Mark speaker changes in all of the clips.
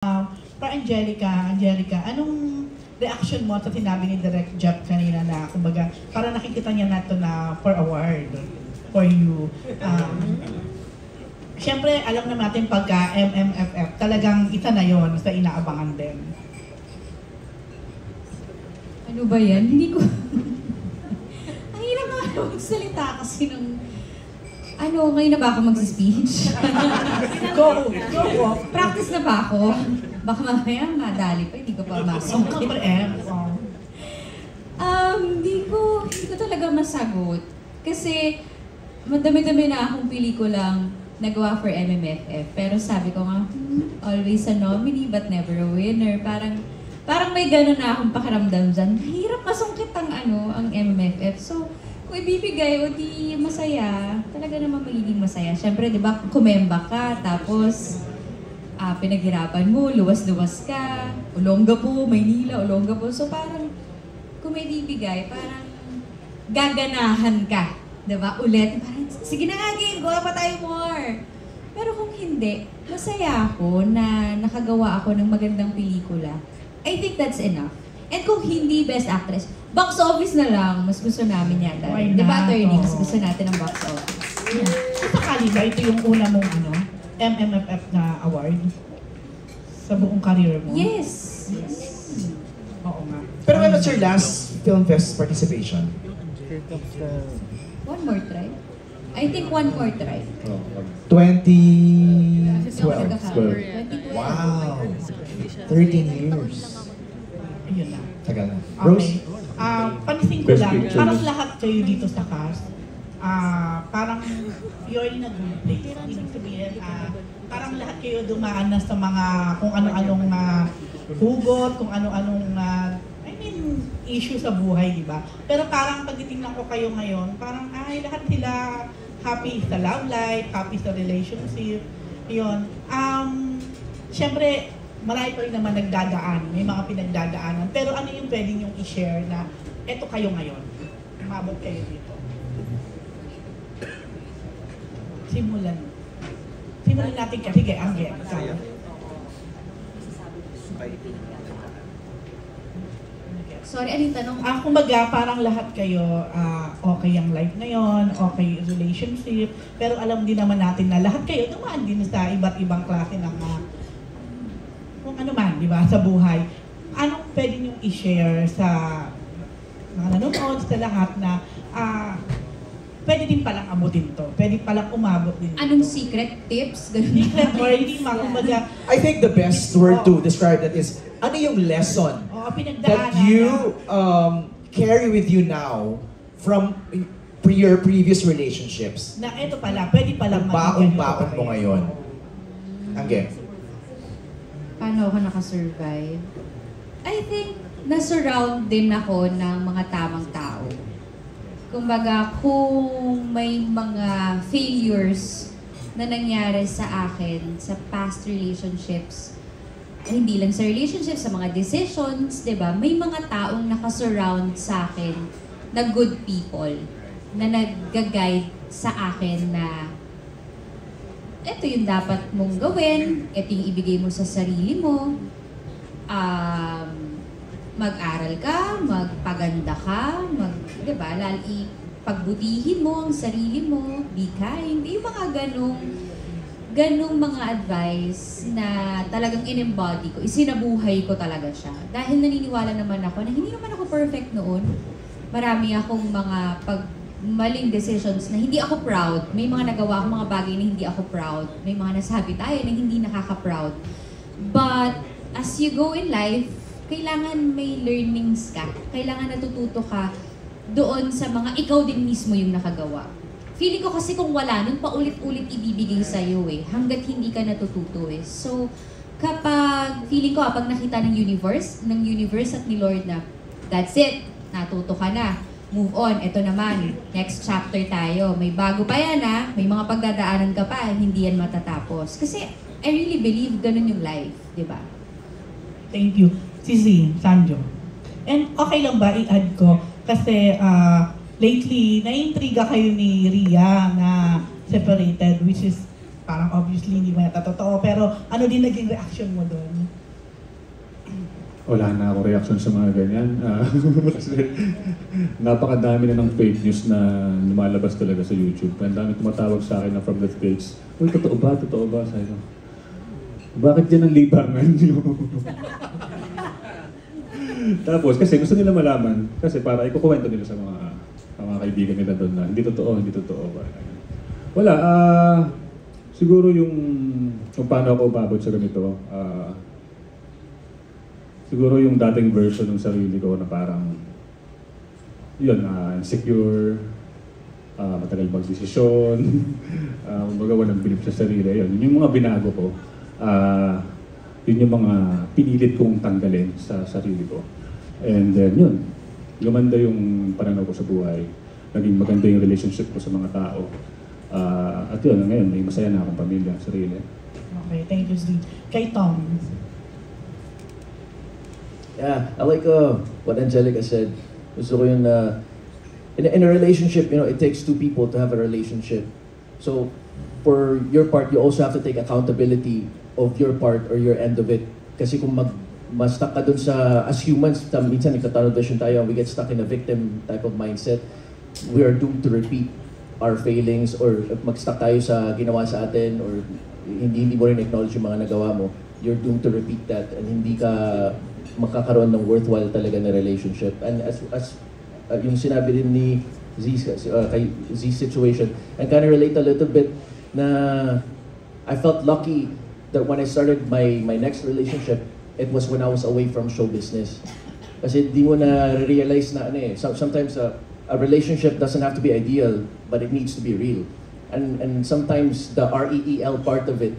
Speaker 1: Para Angelica, anong reaction mo sa sinabi ni Direct Jeff kanina na, kumbaga, para nakikita niya na ito na for award for you? Siyempre, alam na natin pagka MMFF, talagang isa na yon sa inaabangan din.
Speaker 2: Ano ba yan? Hindi ko... Ang hirap naman magsalita kasi nung... ngayon na ba ako mag-speech?
Speaker 1: Go!
Speaker 2: Practice na ba ako? Baka mamaya madali pa, hindi ko pa masok. Hindi ko talaga masagot. Kasi madami-dami na akong pelikulang nagawa for MMFF. Pero sabi ko nga, always a nominee but never a winner. Parang may gano'n na akong pakiramdam dyan. Hirap masungkit ang MMFF. So, kung ibibigay o di masaya, talaga naman magiging masaya. Siyempre, di ba, kumemba ka, tapos pinaghirapan mo, luwas-luwas ka, Olongapo, Maynila, Olongapo. So parang, kung may ibibigay, parang gaganahan ka. Di ba? Ulit, parang, sige na nga, game, gawa pa tayo more. Pero kung hindi, masaya ako na nakagawa ako ng magandang pelikula. I think that's enough. And kung hindi Best Actress, box office na lang, mas gusto namin yata. Di ba, attorney, mas gusto natin ang box office.
Speaker 1: Kung sakali ba, ito yung una mong MMFF na award sa buong career mo?
Speaker 2: Yes.
Speaker 1: Oo nga.
Speaker 3: Pero when was your last Film Fest participation?
Speaker 2: One more try? I think one more try.
Speaker 3: 2012.
Speaker 2: 2012.
Speaker 3: Wow. 13 years.
Speaker 1: Ayun na.
Speaker 3: Tagal na.
Speaker 1: Okay.
Speaker 3: Rose?
Speaker 1: Pansin ko lang, parang lahat kayo dito sa cast, parang you're in a good place. Ibig sabihin, parang lahat kayo dumaan na sa mga kung ano-anong hugot, kung ano-anong issue sa buhay, di ba? Pero parang pagtitingnan ko kayo ngayon, parang lahat sila happy sa love life, happy sa relationship. Yun. Siyempre, marami pa rin naman nagdadaan, may mga pinagdadaanan. Pero ano yung pwede niyong i-share na eto kayo ngayon, umabot kayo dito? Simulan natin kasi kay Angel.
Speaker 2: Sorry, anong tanong?
Speaker 1: Kumbaga, parang lahat kayo, okay ang life ngayon, okay relationship, pero alam din naman natin na lahat kayo dumaan din sa iba't ibang klase ng kung ano man, di ba, sa buhay. Anong pwede niyong i-share sa mga nanonood, sa lahat na pwede din palang abutin to, pwede palang umabot din dito.
Speaker 2: Anong secret tips?
Speaker 1: Secret or hindi kumbaga,
Speaker 3: I think the best word to describe that is, ano yung lesson that you carry with you now from your previous relationships?
Speaker 1: Na ito pala, pwede palang
Speaker 3: baon-baon mo ngayon. Angge?
Speaker 2: Paano ako nakasurvive? I think, na-surround din ako ng mga tamang tao. Kumbaga, kung may mga failures na nangyari sa akin, sa past relationships, hindi lang sa relationships, sa mga decisions, di ba? May mga taong nakasurround sa akin na good people, na nag-guide sa akin na ito yung dapat mong gawin, ito yung ibigay mo sa sarili mo, mag-aral ka, magpaganda ka, diba, pagbutihin mo ang sarili mo, be kind, yung mga ganong mga advice na talagang in-embody ko, isinabuhay ko talaga siya. Dahil naniniwala naman ako na hindi naman ako perfect noon. Marami akong mga maling decisions na hindi ako proud. May mga nagawa akong mga bagay na hindi ako proud. May mga nasabi tayo na hindi nakaka-proud. But as you go in life, kailangan may learnings ka. Kailangan natututo ka doon sa mga ikaw din mismo yung nakagawa. Feeling ko kasi kung wala, nun paulit-ulit ibibigay sa'yo hanggat hindi ka natututo So, feeling ko kapag nakita ng universe at ni Lord na, that's it, natuto ka na. Move on, ito naman, next chapter tayo. May bago pa yan may mga pagdadaanan ka pa, hindi yan matatapos. Kasi I really believe ganun yung life, di ba?
Speaker 1: Thank you. Sisi, Sanjo. And okay lang ba i-add ko? Kasi lately, na-intriga kayo ni Ria na separated, which is parang obviously hindi mo natatotoo. Pero ano din naging reaction mo doon?
Speaker 4: wala na ako reaction sa mga ganyan. Kasi napakadami na ng fake news na lumalabas talaga sa YouTube. Ang dami tumatawag sa akin na from that page, uy, totoo ba? Totoo ba? Sabi ko, bakit yan ang libangan niyo? Tapos, kasi gusto nila malaman, kasi para ikukuwento nila sa mga kaibigan nila doon na hindi totoo, hindi totoo. Wala, siguro yung kung paano ako umabot sa ganito, siguro yung dating version ng sarili ko na parang, yun, insecure, matagal magdesisyon, kumbaga walang bilib sa sarili. Yun yung mga binago ko. Yun yung mga pinilit kong tanggalin sa sarili ko. And then yun, gumanda yung pananaw ko sa buhay. Naging maganda yung relationship ko sa mga tao. At yun, ngayon, may masaya na akong pamilya, sarili.
Speaker 1: Okay, thank you, Steve. Kay Tom.
Speaker 5: Yeah, I like what Angelica said. Gusto ko yun na in a relationship, it takes two people to have a relationship. So, for your part, you also have to take accountability of your part or your end of it. Kasi kung ma-stuck ka dun sa, as humans, minsan nagka-tunnel vision tayo, we get stuck in a victim type of mindset. We are doomed to repeat our failings or mag-stuck tayo sa ginawa sa atin or hindi mo rin acknowledge yung mga nagawa mo. You're doomed to repeat that and hindi ka makakaroon ng worthwhile talaga na relationship. And as yung sinabi din ni Z, kay Z's situation, I kind of relate a little bit na I felt lucky that when I started my next relationship, it was when I was away from show business. Kasi di mo na realize na sometimes a relationship doesn't have to be ideal, but it needs to be real. And sometimes the REEL part of it,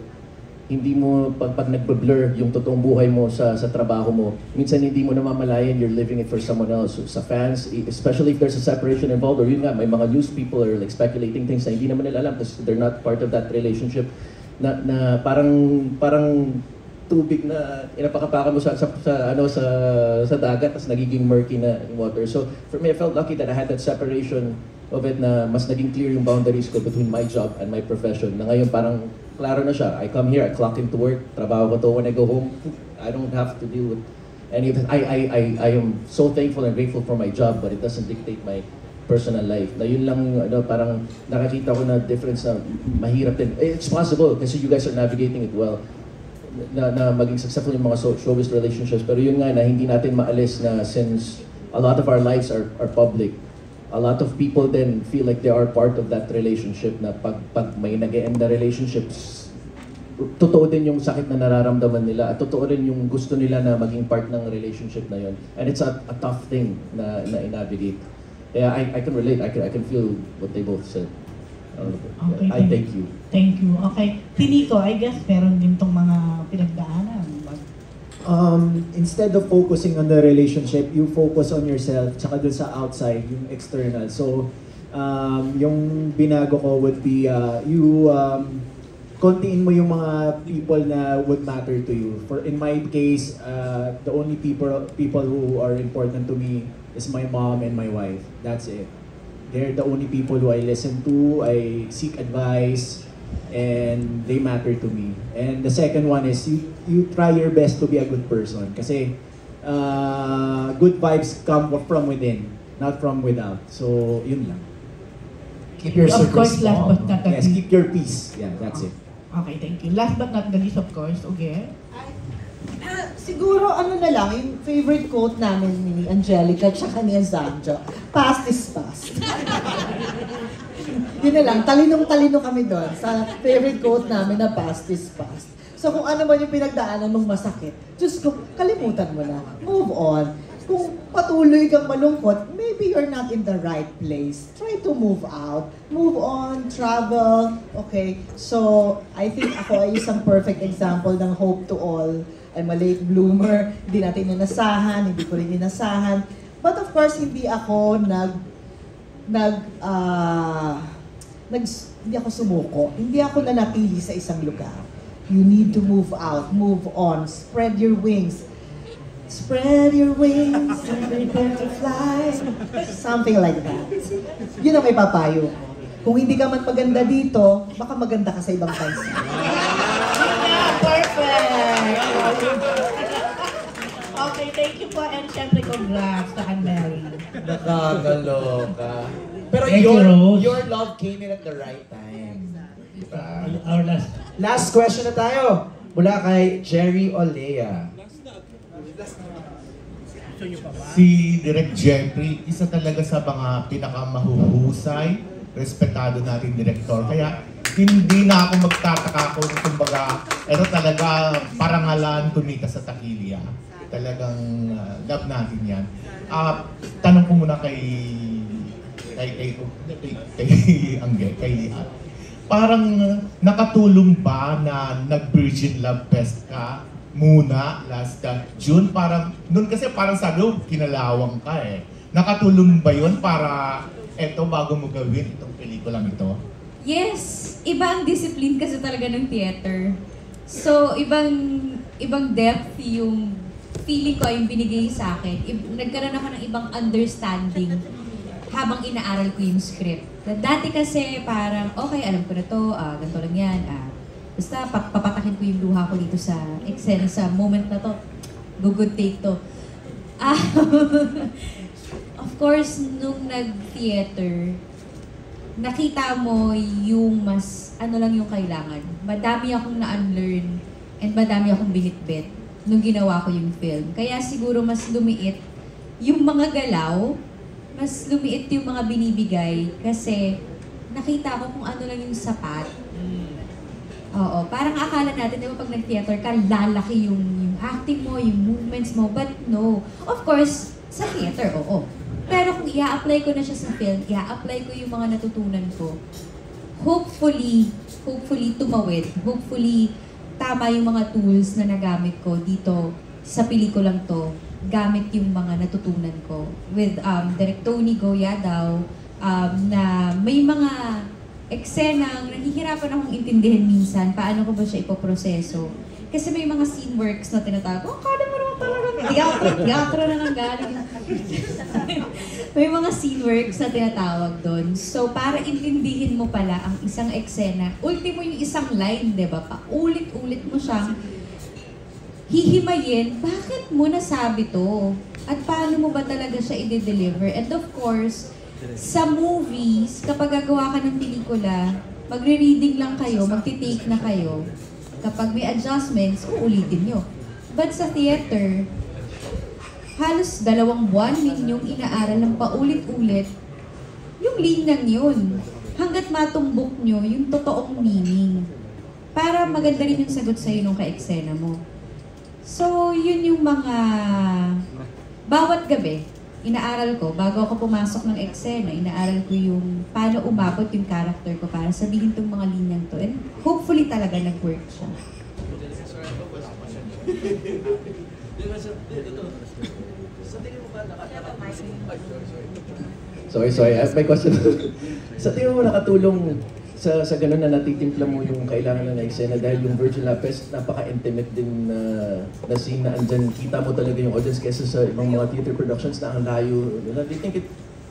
Speaker 5: hindi mo, pag nagbe-blur yung totoong buhay mo sa trabaho mo, minsan hindi mo namamalayan, you're living it for someone else. So, sa fans, especially if there's a separation involved, or yun nga, may mga news people are like speculating things na hindi naman nila alam because they're not part of that relationship na parang tubig na inapakapakan mo sa dagat tapos nagiging murky na yung water. So for me, I felt lucky that I had that separation of it na mas naging clear yung boundaries ko between my job and my profession. Na ngayon parang klaro na siya. I come here, I clock into work, trabaho ko to. When I go home, I don't have to deal with any of it. I am so thankful and grateful for my job, but it doesn't dictate my personal life. Na yun lang, parang nakakita ko na difference na mahirap din. It's possible kasi you guys are navigating it well. Na maging successful yung mga showbiz relationships. Pero yun nga na hindi natin maalis na since a lot of our lives are public, a lot of people then feel like they are part of that relationship na pag may nag-e-end na relationships, totoo din yung sakit na nararamdaman nila at totoo rin yung gusto nila na maging part ng relationship na yun. And it's a tough thing na i-navigate. Yeah, I can relate. I can feel what they both said.
Speaker 1: Okay,
Speaker 5: I thank you.
Speaker 1: Thank you. Okay. Tinito, I guess meron din tong mga pinagdaanan.
Speaker 6: Instead of focusing on the relationship, you focus on yourself, tsaka dun sa outside, yung external. So, yung binago ko would be, kontiin mo yung mga people na would matter to you. For in my case, the only people who are important to me is my mom and my wife. That's it. They're the only people who I listen to, I seek advice, and they matter to me. And the second one is you try your best to be a good person. Kasi good vibes come from within, not from without. So, yun lang.
Speaker 3: Keep your
Speaker 1: Of course,
Speaker 3: circle
Speaker 1: last
Speaker 3: small.
Speaker 1: but not the
Speaker 6: Yes,
Speaker 1: least.
Speaker 6: keep your peace. Yeah, that's it.
Speaker 1: Okay, thank you. Last but not the least, of course, okay?
Speaker 7: Siguro ano na lang, yung favorite quote namin ni Angelica tsaka ni Azamjo, past is past. Yun na lang, talinong-talino kami doon sa favorite quote namin na past is past. So kung ano man yung pinagdaanan mong masakit, Diyos ko, kalimutan mo na. Move on. Kung patuloy kang malungkot, maybe you're not in the right place. Try to move out. Move on, travel. Okay? So, I think ako ay isang perfect example ng hope to all. I'm a late bloomer, hindi natin inasahan, hindi ko rin inasahan. But of course, hindi ako hindi ako sumuko. Hindi ako nanatili sa isang lugar. You need to move out, move on, spread your wings. Spread your wings and prepare to fly. Something like that. Yun ang may papayo. Kung hindi ka man maganda dito, baka maganda ka sa ibang bansa.
Speaker 1: Perfect! po and syempre congrats sa Mary.
Speaker 3: Nakakaloka. Pero
Speaker 8: Thank you, Rose.
Speaker 3: your love came in at the right time. Diba?
Speaker 8: Our last.
Speaker 3: Last question na tayo. Mula kay Jerry Olea.
Speaker 9: Si Direk Jeffrey, isa talaga sa mga pinakamahuhusay, respetado nating direktor. Kaya hindi na ako magtataka kung kumbaga, ito talaga parangalan tumita sa takilya. Talagang love natin yan. Tanong ko muna kay Angge, kay Liat. Parang nakatulong ba na nag-Virgin Love Fest ka muna last June? Parang, noon kasi parang sabi ko, kinalawang ka eh. Nakatulong ba yun para eto bago mo gawin itong pelikulang ito?
Speaker 2: Yes! Iba ang discipline kasi talaga ng theater. So, ibang depth yung feeling ko ay yung binigay sa akin. Nagkaroon ako ng ibang understanding habang inaaral ko yung script. Dati kasi parang, okay, alam ko na to, ganito lang yan. Basta papatakin ko yung luha ko dito sa eksena, sa moment na to. Good take to. Of course, nung nag-theater, nakita mo yung mas, ano lang yung kailangan. Madami akong na-unlearn and madami akong binitbit nung ginawa ko yung film. Kaya siguro mas lumiit yung mga galaw, mas lumiit yung mga binibigay kasi nakita ko kung ano lang yung sapat. Oo, parang akala natin, di ba, pag nag-theater ka, lalaki yung acting mo, yung movements mo, but no. Of course, sa theater, oo. Pero kung i-apply ko na siya sa film, i-apply ko yung mga natutunan ko, hopefully tumawid, hopefully tama yung mga tools na nagamit ko dito sa pelikulang to, gamit yung mga natutunan ko. With Direk Tony Goya daw, na may mga eksenang nahihirapan akong intindihin minsan, paano ko ba siya ipoproseso. Kasi may mga scene works na tinatawag, kada mo naman talaga, teatro na nang galing. May mga scene works na tinatawag doon. So, para intindihin mo pala ang isang eksena, ultimo yung isang line, di ba? Paulit-ulit mo siyang hihimayin, bakit mo nasabi to? At paano mo ba talaga siya i-deliver? And of course, sa movies, kapag gagawa ka ng pelikula, magre-reading lang kayo, magti-take na kayo. Kapag may adjustments, uulitin nyo. But sa theater, halos 2 buwan ninyong inaaral ng paulit-ulit yung linyang yun. Hanggat matumbok nyo yung totoong meaning. Para maganda rin yung sagot sa'yo nung ka-eksena mo. So, yun yung mga bawat gabi, inaaral ko, bago ako pumasok ng eksena, inaaral ko yung paano umabot yung character ko para sabihin tong mga linyang to. And hopefully talaga nag-work siya.
Speaker 5: Sorry, I have my question. Sa tingin mo nakatulong sa ganun na natitimpla mo yung kailangan na eksena dahil yung Virgin Love Fest, napaka-intimate din na scene na andyan, kita mo talaga yung audience kesa sa ibang mga theater productions na ang layo. Do you think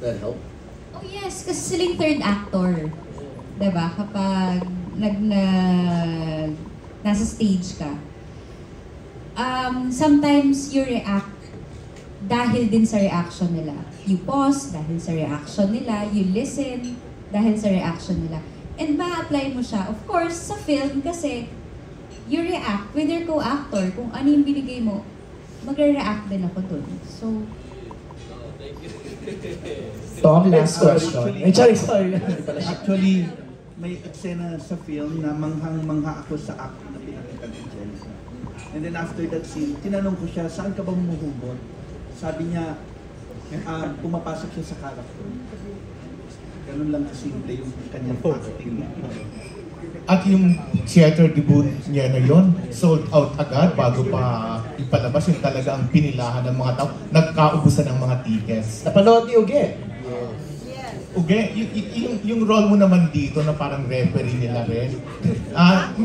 Speaker 5: that helped?
Speaker 2: Oh yes, kasi silang third actor. Diba? Kapag nasa stage ka, sometimes you react dahil din sa reaction nila. You pause dahil sa reaction nila, you listen dahil sa reaction nila. And ma-apply mo siya, of course, sa film kasi you react with your co-actor. Kung ano yung binigay mo, magre-react din ako dun. So,
Speaker 3: Tom, last question. Sorry.
Speaker 10: Actually, may eksena sa film na manghang-mangha ako sa act na pinakita ni Angelica. And then after that scene, tinanong ko siya, saan ka ba humuhugot? Sabi niya, pumapasok siya sa character. Ganun lang kasimple yung kanyang acting.
Speaker 9: At yung theater debut niya na yun, sold out agad bago pa ipalabas. Yung talaga ang pinilahan ng mga tao. Nagkaubusan ng mga tickets.
Speaker 3: Napanood ni Uge.
Speaker 9: Uge, yung role mo naman dito na parang referee nila rin. Parang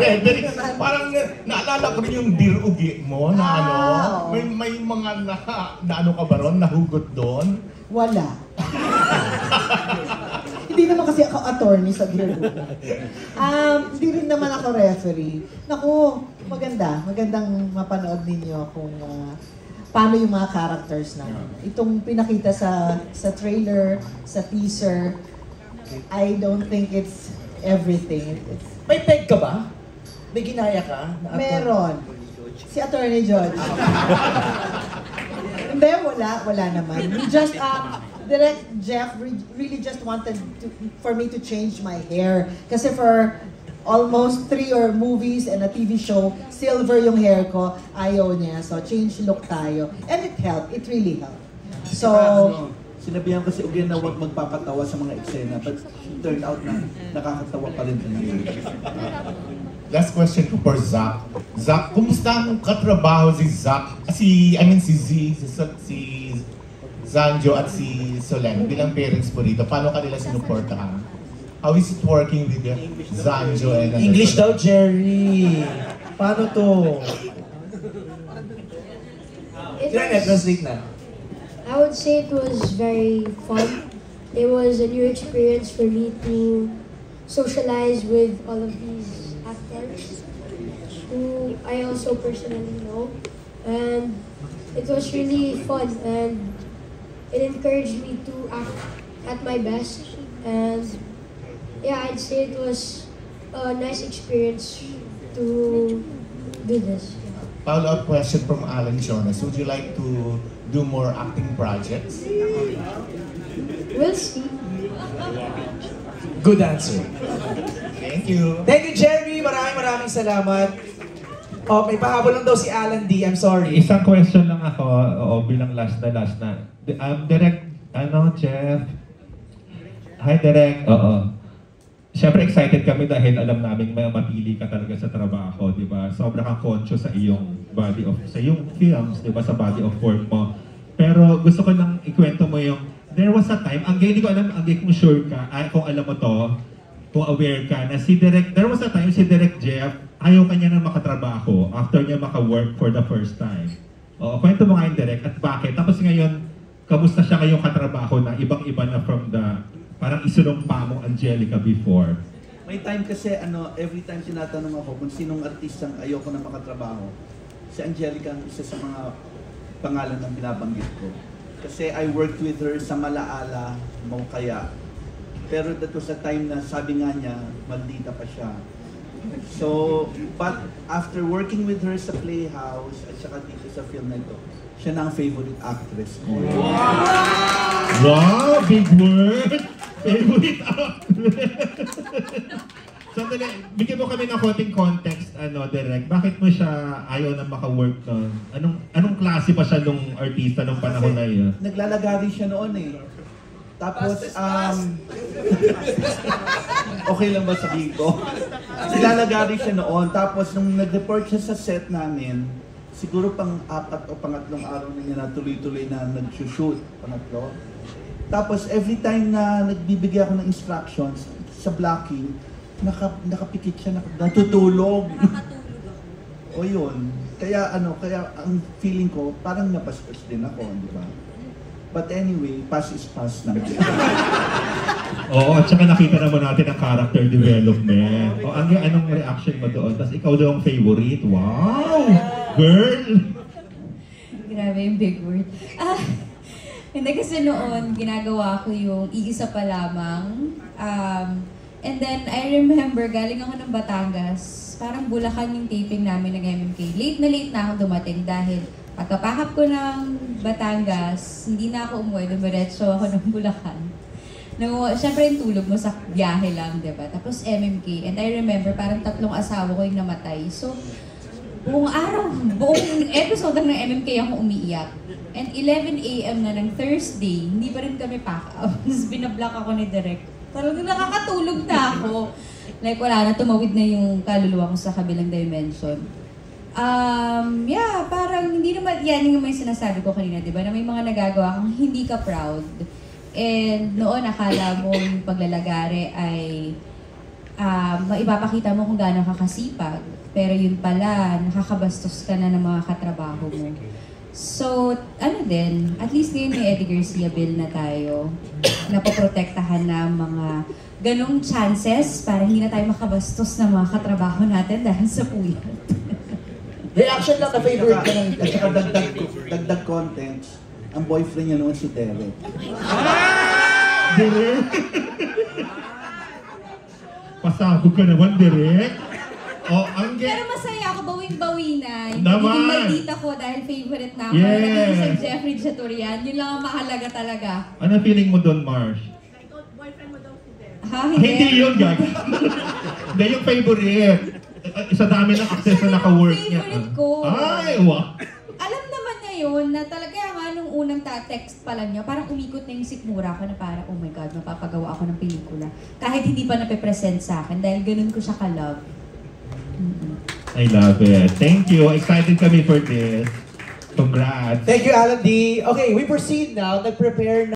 Speaker 9: referee. Parang naalala ko rin yung Dear Uge mo na ano. May mga na ano ka ba ron? Nahugot doon?
Speaker 7: Wala. Hindi naman kasi ako attorney sa ginagawa. Hindi rin naman ako referee. Naku, magandang mapanood ninyo kung paano yung mga characters na itong pinakita sa trailer, sa teaser. I don't think it's everything.
Speaker 3: May peg ka ba? May ginaya ka? Na actor?
Speaker 7: Meron. Si Attorney George. Hindi, wala naman. We just, Direct Jeff really just wanted for me to change my hair. Kasi for almost 3 movies and a TV show, silver yung hair ko, ayaw niya. So, change look tayo. And it helped. It really helped. So,
Speaker 10: sinabihan ko si Ugen na huwag magpapatawa sa mga eksena, but it turned out na nakakatawa pa rin talaga.
Speaker 9: Last question ko for Zach. Zach, kumusta ang katrabaho si Zach? Si Zanjo at si Solen bilang parents mo rito? Paano kanila sinuportahan? How is it working with Zanjo and
Speaker 3: English daw, Jerry. Paano to? Translate na.
Speaker 8: I would say it was very fun. It was a new experience for me to socialize with all of these actors who I also personally know. And it was really fun and it encouraged me to act at my best. And yeah, I'd say it was a nice experience to do this.
Speaker 9: Follow-up question from Alan Jonas. Would you like to do more acting projects?
Speaker 8: We'll see.
Speaker 3: Good answer.
Speaker 9: Thank you.
Speaker 3: Thank you, Jerry. Maraming salamat. Oh, may pahabol lang daw si Alan D. I'm sorry.
Speaker 11: Isang question lang ako, bilang last na. Direct, Jeff? Hi, Direct. Oo. Siyempre excited kami dahil alam namin may mapili ka talaga sa trabaho, di ba? Sobrang kang conscious sa iyong sa iyong films, di ba? Sa body of work mo. Pero gusto ko lang ikwento mo yung, there was a time, hindi ko alam, kung sure ka, kung alam mo to, kung aware ka, na there was a time si Direct Jeff, ayaw kanya na makatrabaho after niya maka-work for the first time. Oo, kwento mo nga yung Direct at bakit. Tapos ngayon, kamusta siya ngayong katrabaho na ibang-iba na from the parang isinumpa mong Angelica before?
Speaker 10: May time kasi, every time tinatanong ako kung sinong artistang ayoko na makatrabaho, si Angelica ang isa sa mga pangalan ng binabanggit ko. Kasi I worked with her sa Malaala, Maukaya. Pero that was a time na sabi nga niya, maldita pa siya. So, but after working with her sa Playhouse at saka dito sa film na ito, siya na ang favorite actress ko.
Speaker 11: Wow! Big word! Favorite actress! Sandali, bigyan mo kami ng konting context, Direct. Bakit mo siya ayaw na maka-work nun? Anong klase pa siya nung artista nung panahon na yun?
Speaker 10: Naglalagari siya noon eh. Tapos, okay lang ba sabihin ko? Naglalagari siya noon. Tapos, nung nag-report siya sa set namin, siguro pang-4 o pang-3 araw na niya na tuloy-tuloy na nag-shoot. Pangatlo. Tapos, every time na nagbibigay ako ng instructions sa blocking, nakapikit siya, natutulog. O yun. Kaya ang feeling ko, parang napaspas din ako, di ba? But anyway, past is past na.
Speaker 11: Oo, at saka nakita naman natin ang character development. O, anong reaction mo doon? Tapos ikaw daw ang favorite. Wow! Girl!
Speaker 2: Grabe yung big word. Hindi kasi noon, ginagawa ko yung iisa pa lamang. And then, I remember, galing ako ng Batangas. Parang Bulacan yung taping namin ng MMK. Late na ako dumating dahil pagkapakap ko ng Batangas, hindi na ako umuwi, dumiretso ako ng Bulacan. Siyempre yung tulog mo sa biyahe lang, di ba? Tapos MMK. And I remember, parang 3 asawa ko yung namatay. So, buong episode ng MMK ako umiiyak. And 11 AM na ng Thursday, hindi pa rin kami pack up. Tapos binablock ako ni Direk. Talagang nakakatulog na ako. Like wala na, tumawid na yung kaluluwa ko sa kabilang dimension. Parang hindi naman, yan yung may sinasabi ko kanina, di ba? Na may mga nagagawa kang hindi ka proud. And noon, akala mo yung paglalagare ay maipapakita mo kung gaano ka kasipag. Pero yun pala, nakakabastos ka na ng mga katrabaho mo. So, ano din, at least ngayon may Eddie Garcia bill na tayo. Napoprotektahan na mga ganong chances para hindi na tayo makabastos ng mga katrabaho natin dahil sa puyat.
Speaker 3: Reaction lang na favorite ka ng...
Speaker 10: At saka dagdag context, ang boyfriend niya noon si Derek.
Speaker 11: Direk! Pasabog ka naman, Direk. Oh, ang
Speaker 2: Pero masaya ako, bawing-bawi na. Yung
Speaker 11: Naman!
Speaker 2: pagiging maldita ko dahil favorite na ako.
Speaker 11: Yes!
Speaker 2: Naging si Jeffrey Jaturian. Yun lang ang mahalaga talaga.
Speaker 11: Ano feeling mo doon, Marsh?
Speaker 2: Ha?
Speaker 11: Hindi yun, gag. Hindi yung favorite. Isa dami ng access na naka-work niya.
Speaker 2: Favorite ko.
Speaker 11: Ay, wow.
Speaker 2: Alam naman niya yun na talaga nga nung unang text pa lang niya, parang umikot na yung sikmura ko na parang, oh my God, mapapagawa ako ng pelikula. Kahit hindi pa nape-present sa akin dahil ganun ko siya ka-love.
Speaker 11: I love it. Thank you. Excited kami for this. Congrats.
Speaker 3: Thank you, Alan D. Okay, we proceed now. Nag-prepare na